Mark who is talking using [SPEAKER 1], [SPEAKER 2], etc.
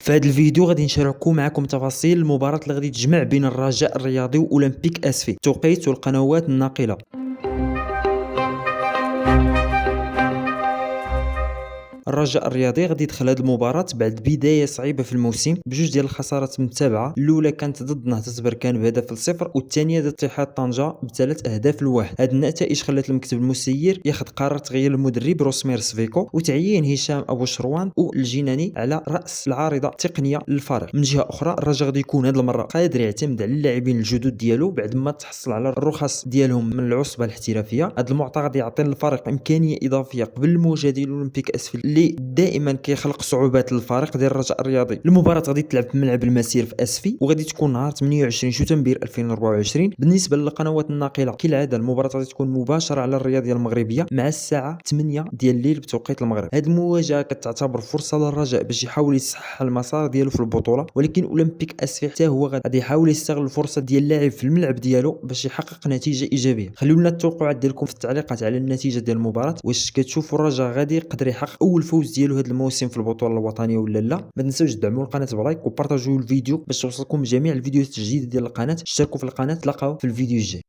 [SPEAKER 1] في هذا الفيديو غادي نشاركوا معكم تفاصيل المباراة اللي غادي تجمع بين الرجاء الرياضي واولمبيك اسفي، توقيت والقنوات الناقلة. الرجاء الرياضي غادي يدخل هذه المباراة بعد بداية صعيبة في الموسم بجوج ديال الخسارات متابعة، الأولى كانت ضد نهضة بركان بهدف ل0 والثانية ضد اتحاد طنجة ب3 أهداف ل1. هذه النتائج خلت المكتب المسير ياخذ قرار تغيير المدرب روسمير سفيكو وتعيين هشام أبو شروان والجناني على رأس العارضة التقنية للفريق. من جهة أخرى الرجاء غادي يكون هذه المرة قادر يعتمد على اللاعبين الجدد ديالو بعد ما تحصل على الرخص ديالهم من العصبة الاحترافية. هذا المعطى غادي يعطي للفريق إمكانية إضافية قبل المواجهة ديال اولمبيك اسفل اللي دائما كيخلق صعوبات للفريق ديال الرجاء الرياضي. المباراة غادي تلعب في ملعب المسير في اسفي وغادي تكون نهار 28 شتنبر 2024. بالنسبة للقنوات الناقلة كالعادة المباراة غادي تكون مباشرة على الرياضية المغربية مع الساعة 8 ديال الليل بتوقيت المغرب. هذه المواجهة كتعتبر فرصة للرجاء باش يحاول يصحح المسار ديالو في البطولة، ولكن اولمبيك اسفي حتى هو غادي يحاول يستغل الفرصة ديال اللاعب في الملعب ديالو باش يحقق نتيجة إيجابية. خليونا التوقعات ديالكم في التعليقات على النتيجة ديال المباراة. واش كتشوفوا الرجاء غادي يقدر يحقق اول فوز ديالو هذا الموسم في البطوله الوطنيه ولا لا؟ ما تنساوش تدعموا القناه بلايك وبارطاجيو الفيديو باش توصلكم جميع الفيديوهات الجديده ديال القناه. اشتركوا في القناه، تلاقاو في الفيديو الجاي.